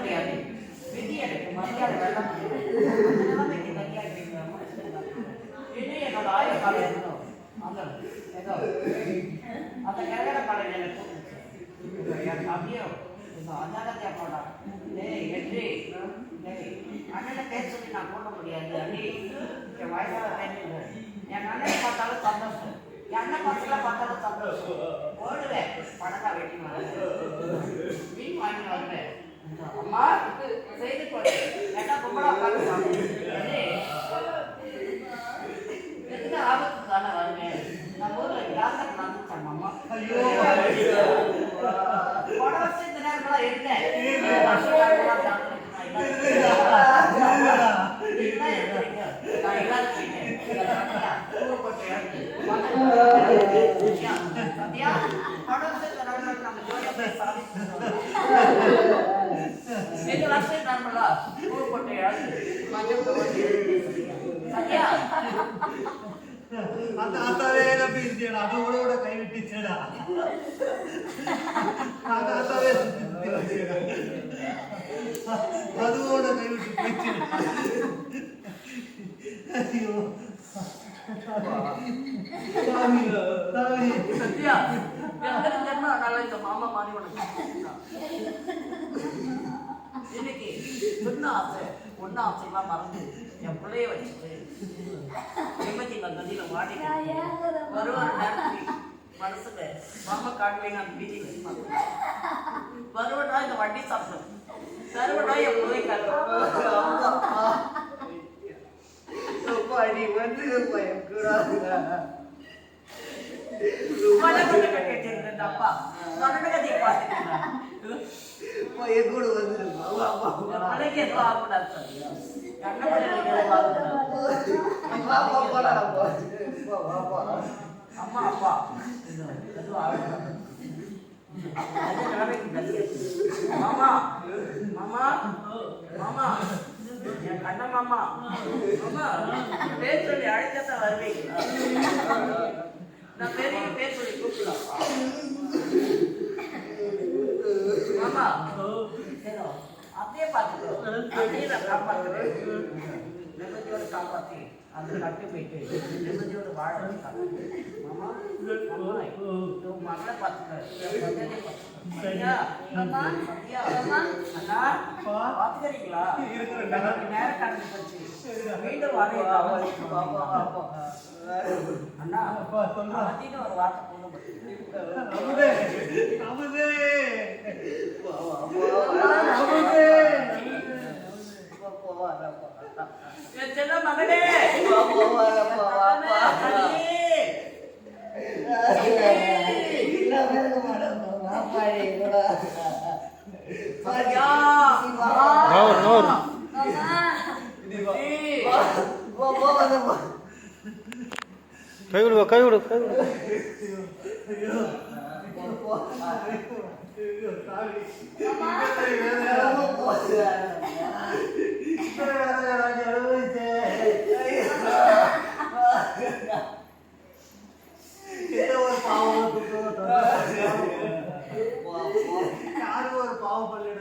முடியாது. விதி எனக்கு மரியாதை வெள்ளம் நிலைமைக்கு மரியாதை இன்னும் என்னோட ஆயுள் காலம் இருந்தோம் அந்த ஏதோ அந்த கரகர பாடல் எனக்கு என் தம்பியோ அஞ்சாதத்தியா போடா வெற்றி அண்ணனை பேச சொல்லி நான் போட முடியாது அண்ணி என் வயசால பேசுங்க என் அண்ணனை பார்த்தாலும் சந்தோஷம் என் அண்ணன் பசங்களை பார்த்தாலும் சந்தோஷம் ஓடுவேன் பணக்கா வெட்டி மீன் வாங்கி வருவேன் அம்மா செய்து போடு என்ன கும்பலா உட்காந்து எதுக்கு ஆபத்து தானே வருவேன் நம்ம ஊர்ல யாருக்கு நடந்துச்சாங்க அம்மா போன வருஷம் இந்த நேரத்துல இருந்தேன் அதோட கைவிட்டுச்சேடா அதோட கைவிட்டு போச்சு. ஐயோ சத்யா இந்த மாமா மாறி இன்னைக்கு சொன்ன ஆசை ஒன்னும் ஆசையெல்லாம் மறந்து என் பிள்ளைய வச்சுட்டு நிம்மதியில் நதியில வாடி வருவார் நேரத்துக்கு மனசுல மாமா காட்டுவீங்க அந்த பீதி வருவடா இந்த வண்டி சாப்பிடும் தருவடா என் பிள்ளை நீ வந்து அப்பா கதையை பார்த்துக்கா என் கூட வந்துருமா அம்மா அப்பா மாமா மாமா மாமா என் கண்ண மாமா மாமா பேர் சொல்லி அழைக்கத்தான் வருவீங்க நான் பெரிய பேர் சொல்லி கூப்பிடலாம் மாமா அப்படியே பார்த்துக்கோ அப்படியே நான் காப்பாற்றுறேன் நிம்மதியோடு காப்பாற்றி அந்த கட்டு போயிட்டு நிம்மதியோடு வாழ வச்சுக்காங்க மாமா மாமா உன் மகளை பார்த்துக்க சரியா அண்ணா பார்த்துக்கிறீங்களா நேரம் கடந்து போச்சு மீண்டும் வாழையா அண்ணா அப்படின்னு ஒரு வார்த்தை செல்ல மகனே கை விடுவா கை விடு கை விடு யாரும் ஒரு பாவம் பண்ணல